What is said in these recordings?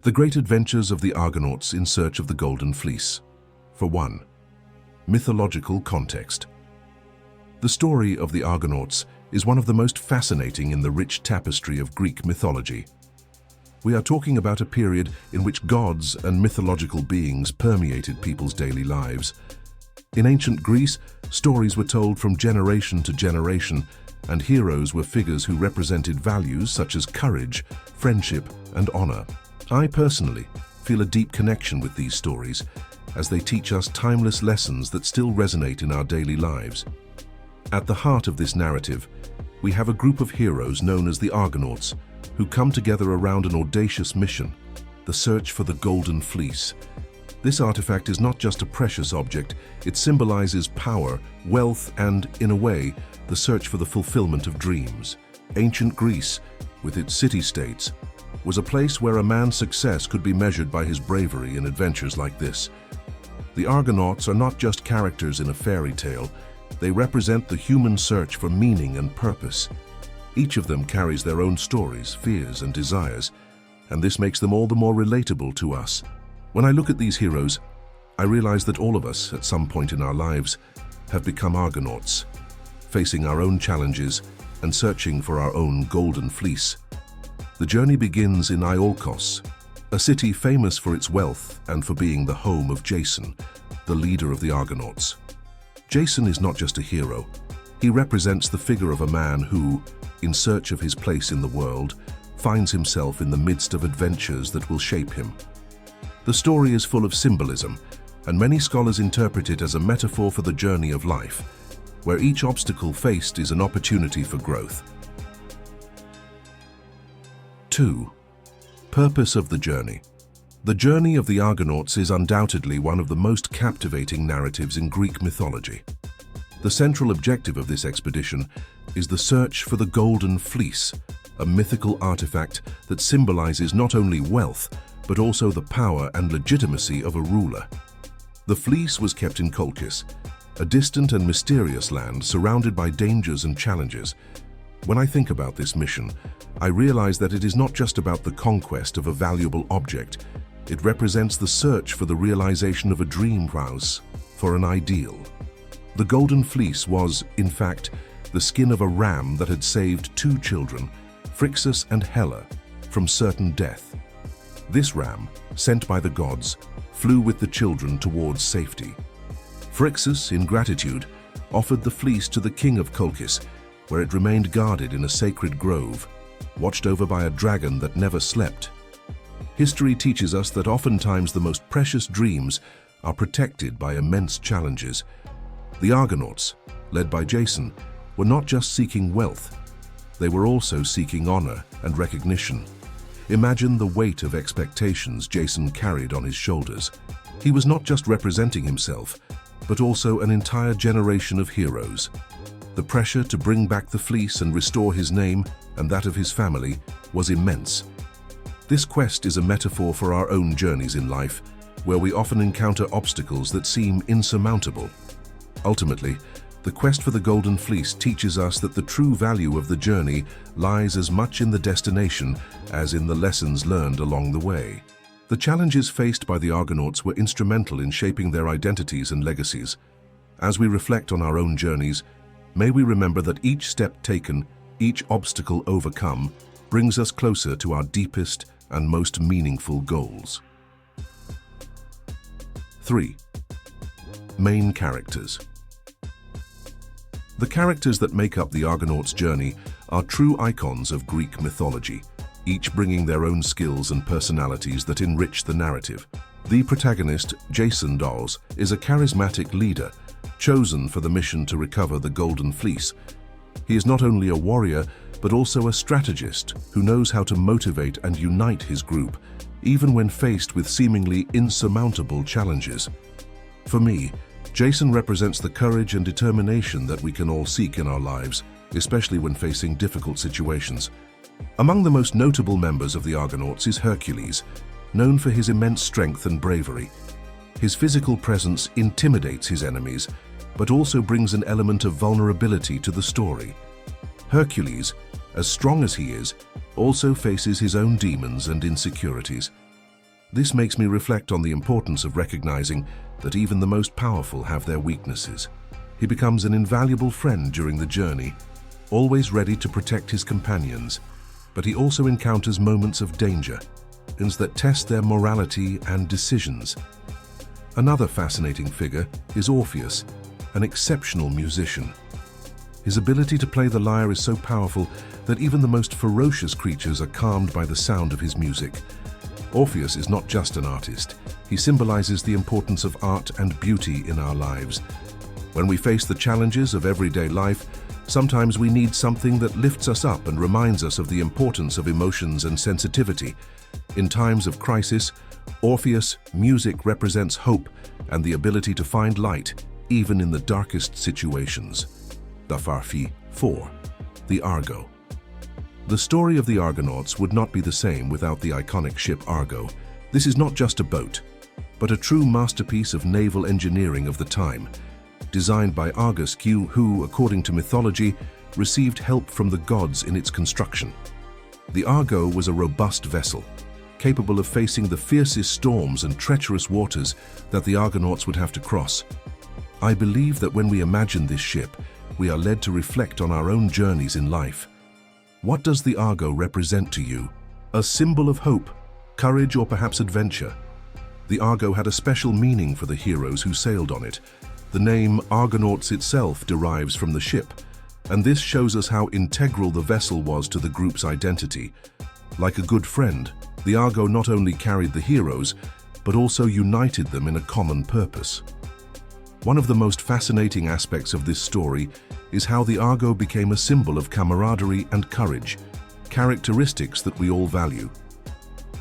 The great adventures of the Argonauts in search of the Golden Fleece. For one, mythological context. The story of the Argonauts is one of the most fascinating in the rich tapestry of Greek mythology. We are talking about a period in which gods and mythological beings permeated people's daily lives. In ancient Greece, stories were told from generation to generation, and heroes were figures who represented values such as courage, friendship, and honor. I personally feel a deep connection with these stories, as they teach us timeless lessons that still resonate in our daily lives. At the heart of this narrative, we have a group of heroes known as the Argonauts, who come together around an audacious mission, the search for the Golden Fleece. This artifact is not just a precious object, it symbolizes power, wealth, and, in a way, the search for the fulfillment of dreams. Ancient Greece, with its city-states, was a place where a man's success could be measured by his bravery in adventures like this. The Argonauts are not just characters in a fairy tale, they represent the human search for meaning and purpose. Each of them carries their own stories, fears, and desires, and this makes them all the more relatable to us. When I look at these heroes, I realize that all of us, at some point in our lives, have become Argonauts, facing our own challenges and searching for our own golden fleece. The journey begins in Iolcos, a city famous for its wealth and for being the home of Jason, the leader of the Argonauts. Jason is not just a hero. He represents the figure of a man who, in search of his place in the world, finds himself in the midst of adventures that will shape him. The story is full of symbolism, and many scholars interpret it as a metaphor for the journey of life, where each obstacle faced is an opportunity for growth. 2. Purpose of the journey. The journey of the Argonauts is undoubtedly one of the most captivating narratives in Greek mythology. The central objective of this expedition is the search for the Golden Fleece, a mythical artifact that symbolizes not only wealth, but also the power and legitimacy of a ruler. The fleece was kept in Colchis, a distant and mysterious land surrounded by dangers and challenges. When I think about this mission, I realize that it is not just about the conquest of a valuable object. It represents the search for the realization of a dream house, for an ideal. The Golden Fleece was, in fact, the skin of a ram that had saved two children, Phrixus and Helle, from certain death. This ram, sent by the gods, flew with the children towards safety. Phrixus, in gratitude, offered the fleece to the king of Colchis, where it remained guarded in a sacred grove, watched over by a dragon that never slept. History teaches us that oftentimes the most precious dreams are protected by immense challenges. The Argonauts, led by Jason, were not just seeking wealth, they were also seeking honor and recognition. Imagine the weight of expectations Jason carried on his shoulders. He was not just representing himself, but also an entire generation of heroes. The pressure to bring back the fleece and restore his name and that of his family was immense. This quest is a metaphor for our own journeys in life, where we often encounter obstacles that seem insurmountable. Ultimately, the quest for the Golden Fleece teaches us that the true value of the journey lies as much in the destination as in the lessons learned along the way. The challenges faced by the Argonauts were instrumental in shaping their identities and legacies. As we reflect on our own journeys, may we remember that each step taken, each obstacle overcome, brings us closer to our deepest and most meaningful goals. 3. Main characters. The characters that make up the Argonauts' journey are true icons of Greek mythology, each bringing their own skills and personalities that enrich the narrative. The protagonist, Jason Dawes, is a charismatic leader, chosen for the mission to recover the Golden Fleece. He is not only a warrior, but also a strategist who knows how to motivate and unite his group, even when faced with seemingly insurmountable challenges. For me, Jason represents the courage and determination that we can all seek in our lives, especially when facing difficult situations. Among the most notable members of the Argonauts is Hercules, known for his immense strength and bravery. His physical presence intimidates his enemies, but also brings an element of vulnerability to the story. Hercules, as strong as he is, also faces his own demons and insecurities. This makes me reflect on the importance of recognizing that even the most powerful have their weaknesses. He becomes an invaluable friend during the journey, always ready to protect his companions, but he also encounters moments of danger, that test their morality and decisions. Another fascinating figure is Orpheus, an exceptional musician. His ability to play the lyre is so powerful that even the most ferocious creatures are calmed by the sound of his music. Orpheus is not just an artist. He symbolizes the importance of art and beauty in our lives. When we face the challenges of everyday life, sometimes we need something that lifts us up and reminds us of the importance of emotions and sensitivity. In times of crisis, Orpheus' music represents hope and the ability to find light, even in the darkest situations. Dafarfi 4. The Argo. The story of the Argonauts would not be the same without the iconic ship Argo. This is not just a boat, but a true masterpiece of naval engineering of the time, designed by Argus Q, who, according to mythology, received help from the gods in its construction. The Argo was a robust vessel, capable of facing the fiercest storms and treacherous waters that the Argonauts would have to cross. I believe that when we imagine this ship, we are led to reflect on our own journeys in life. What does the Argo represent to you? A symbol of hope, courage, or perhaps adventure? The Argo had a special meaning for the heroes who sailed on it. The name Argonauts itself derives from the ship, and this shows us how integral the vessel was to the group's identity. Like a good friend, the Argo not only carried the heroes, but also united them in a common purpose. One of the most fascinating aspects of this story is how the Argo became a symbol of camaraderie and courage, characteristics that we all value.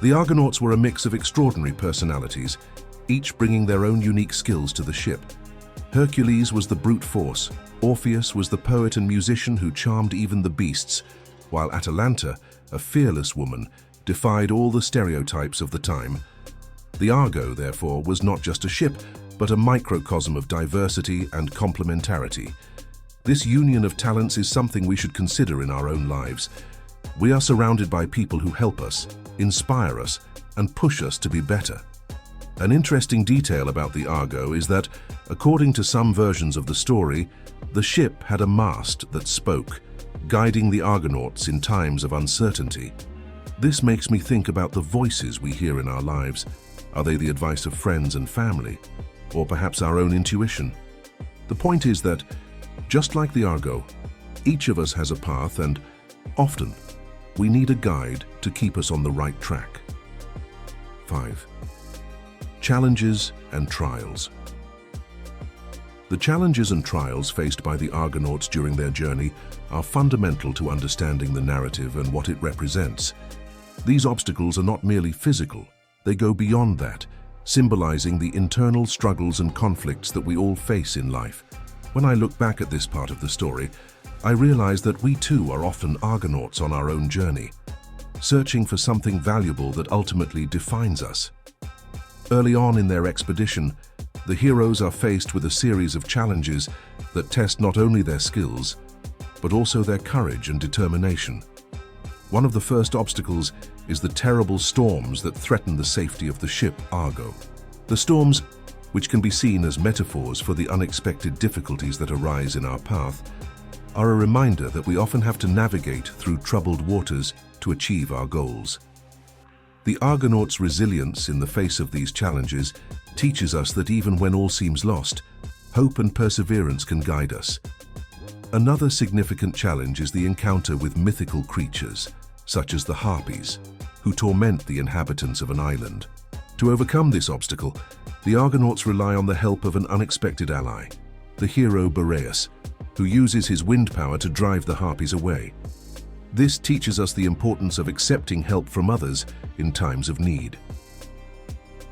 The Argonauts were a mix of extraordinary personalities, each bringing their own unique skills to the ship. Hercules was the brute force, Orpheus was the poet and musician who charmed even the beasts, while Atalanta, a fearless woman, defied all the stereotypes of the time. The Argo, therefore, was not just a ship, but a microcosm of diversity and complementarity. This union of talents is something we should consider in our own lives. We are surrounded by people who help us, inspire us, and push us to be better. An interesting detail about the Argo is that, according to some versions of the story, the ship had a mast that spoke, guiding the Argonauts in times of uncertainty. This makes me think about the voices we hear in our lives. Are they the advice of friends and family, or perhaps our own intuition? The point is that, just like the Argo, each of us has a path, and often we need a guide to keep us on the right track. 5. Challenges and trials. The challenges and trials faced by the Argonauts during their journey are fundamental to understanding the narrative and what it represents. These obstacles are not merely physical, they go beyond that, symbolizing the internal struggles and conflicts that we all face in life. When I look back at this part of the story, I realize that we too are often Argonauts on our own journey, searching for something valuable that ultimately defines us. Early on in their expedition, the heroes are faced with a series of challenges that test not only their skills, but also their courage and determination. One of the first obstacles is the terrible storms that threaten the safety of the ship Argo. The storms, which can be seen as metaphors for the unexpected difficulties that arise in our path, are a reminder that we often have to navigate through troubled waters to achieve our goals. The Argonauts' resilience in the face of these challenges teaches us that even when all seems lost, hope and perseverance can guide us. Another significant challenge is the encounter with mythical creatures, such as the Harpies, who torment the inhabitants of an island. To overcome this obstacle, the Argonauts rely on the help of an unexpected ally, the hero Boreas, who uses his wind power to drive the Harpies away. This teaches us the importance of accepting help from others in times of need.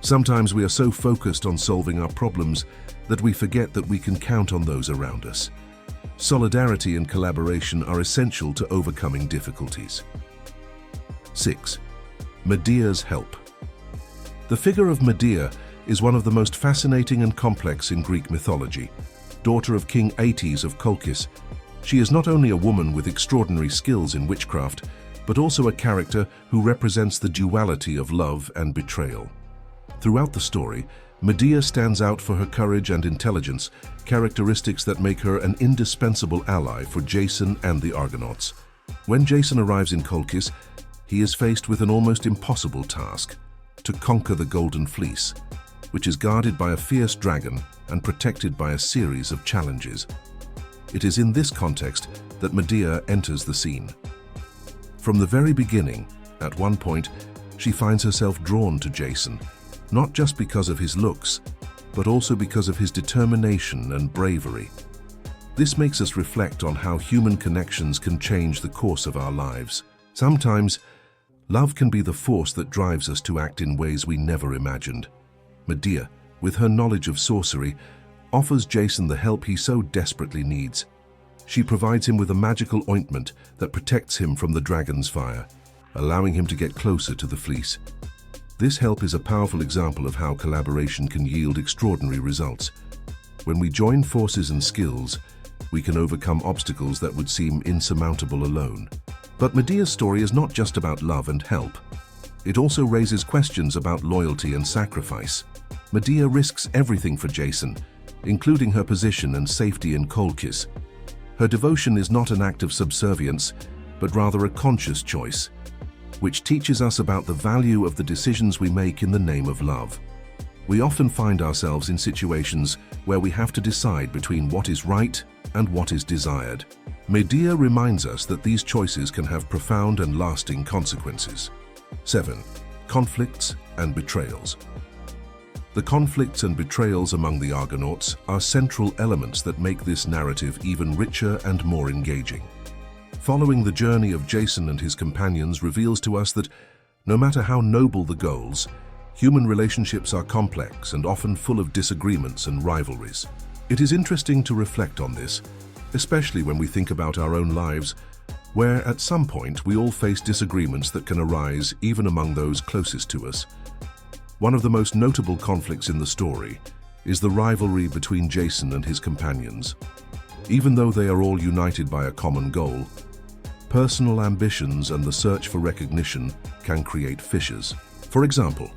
Sometimes we are so focused on solving our problems that we forget that we can count on those around us. Solidarity and collaboration are essential to overcoming difficulties. 6. Medea's help. The figure of Medea is one of the most fascinating and complex in Greek mythology. Daughter of King Aeetes of Colchis, she is not only a woman with extraordinary skills in witchcraft, but also a character who represents the duality of love and betrayal. Throughout the story, Medea stands out for her courage and intelligence, characteristics that make her an indispensable ally for Jason and the Argonauts. When Jason arrives in Colchis, he is faced with an almost impossible task: to conquer the Golden Fleece, which is guarded by a fierce dragon and protected by a series of challenges. It is in this context that Medea enters the scene. From the very beginning, at one point, she finds herself drawn to Jason, not just because of his looks, but also because of his determination and bravery. This makes us reflect on how human connections can change the course of our lives. Sometimes, love can be the force that drives us to act in ways we never imagined. Medea, with her knowledge of sorcery, offers Jason the help he so desperately needs. She provides him with a magical ointment that protects him from the dragon's fire, allowing him to get closer to the fleece. This help is a powerful example of how collaboration can yield extraordinary results. When we join forces and skills, we can overcome obstacles that would seem insurmountable alone. But Medea's story is not just about love and help. It also raises questions about loyalty and sacrifice. Medea risks everything for Jason, including her position and safety in Colchis. Her devotion is not an act of subservience, but rather a conscious choice, which teaches us about the value of the decisions we make in the name of love. We often find ourselves in situations where we have to decide between what is right and what is desired. Medea reminds us that these choices can have profound and lasting consequences. 7. Conflicts and betrayals. The conflicts and betrayals among the Argonauts are central elements that make this narrative even richer and more engaging. Following the journey of Jason and his companions reveals to us that, no matter how noble the goals, human relationships are complex and often full of disagreements and rivalries. It is interesting to reflect on this, especially when we think about our own lives, where at some point we all face disagreements that can arise even among those closest to us. One of the most notable conflicts in the story is the rivalry between Jason and his companions. Even though they are all united by a common goal, personal ambitions and the search for recognition can create fissures. For example,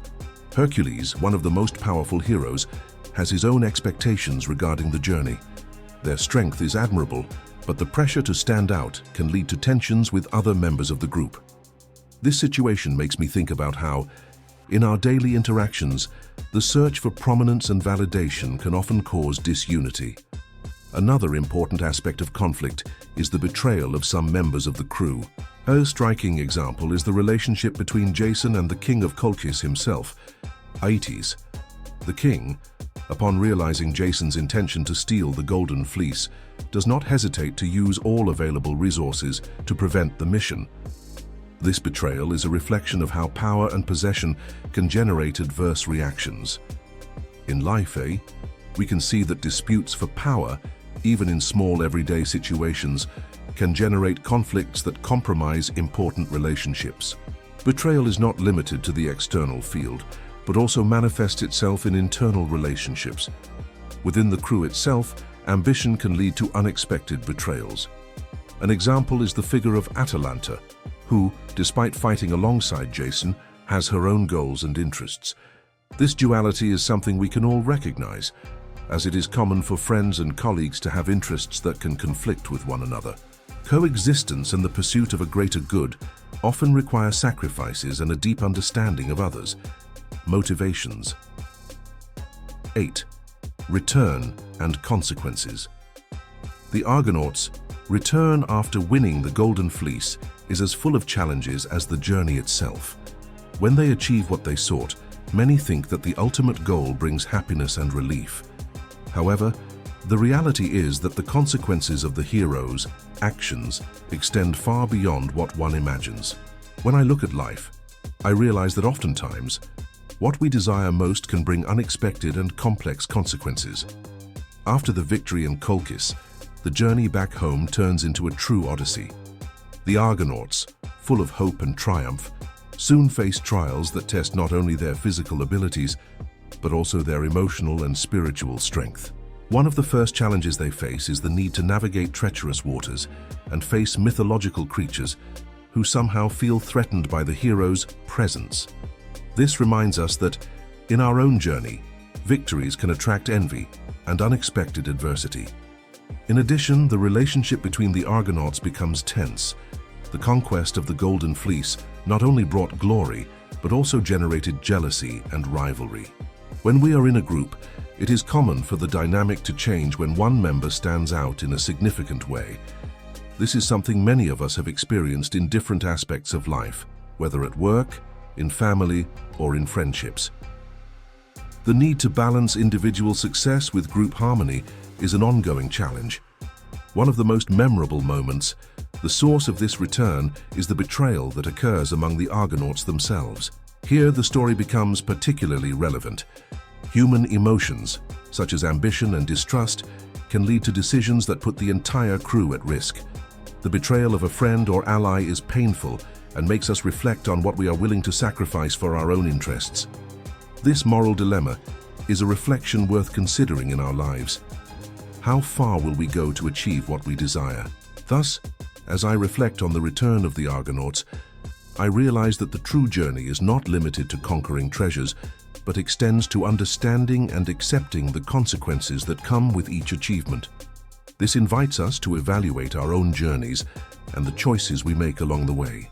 Hercules, one of the most powerful heroes, has his own expectations regarding the journey. Their strength is admirable, but the pressure to stand out can lead to tensions with other members of the group. This situation makes me think about how, in our daily interactions, the search for prominence and validation can often cause disunity. Another important aspect of conflict is the betrayal of some members of the crew. A striking example is the relationship between Jason and the king of Colchis himself, Aeetes. The king, upon realizing Jason's intention to steal the Golden Fleece, does not hesitate to use all available resources to prevent the mission. This betrayal is a reflection of how power and possession can generate adverse reactions. In life, we can see that disputes for power, even in small everyday situations, can generate conflicts that compromise important relationships. Betrayal is not limited to the external field, but also manifests itself in internal relationships. Within the crew itself, ambition can lead to unexpected betrayals. An example is the figure of Atalanta, who, despite fighting alongside Jason, has her own goals and interests. This duality is something we can all recognize, as it is common for friends and colleagues to have interests that can conflict with one another. Coexistence and the pursuit of a greater good often require sacrifices and a deep understanding of others' motivations. 8. Return and consequences. The Argonauts' return after winning the Golden Fleece is as full of challenges as the journey itself. When they achieve what they sought, many think that the ultimate goal brings happiness and relief. However, the reality is that the consequences of the heroes' actions extend far beyond what one imagines. When I look at life, I realize that oftentimes, what we desire most can bring unexpected and complex consequences. After the victory in Colchis, the journey back home turns into a true odyssey. The Argonauts, full of hope and triumph, soon face trials that test not only their physical abilities, but also their emotional and spiritual strength. One of the first challenges they face is the need to navigate treacherous waters and face mythological creatures who somehow feel threatened by the hero's presence. This reminds us that, In our own journey, victories can attract envy and unexpected adversity. In addition, the relationship between the Argonauts becomes tense. The conquest of the Golden Fleece not only brought glory, but also generated jealousy and rivalry. When we are in a group, it is common for the dynamic to change when one member stands out in a significant way. This is something many of us have experienced in different aspects of life, whether at work, in family, or in friendships. The need to balance individual success with group harmony is an ongoing challenge. One of the most memorable moments, the source of this return, is the betrayal that occurs among the Argonauts themselves. Here, the story becomes particularly relevant. Human emotions, such as ambition and distrust, can lead to decisions that put the entire crew at risk. The betrayal of a friend or ally is painful and makes us reflect on what we are willing to sacrifice for our own interests. This moral dilemma is a reflection worth considering in our lives. How far will we go to achieve what we desire? Thus, as I reflect on the return of the Argonauts, I realize that the true journey is not limited to conquering treasures, but extends to understanding and accepting the consequences that come with each achievement. This invites us to evaluate our own journeys and the choices we make along the way.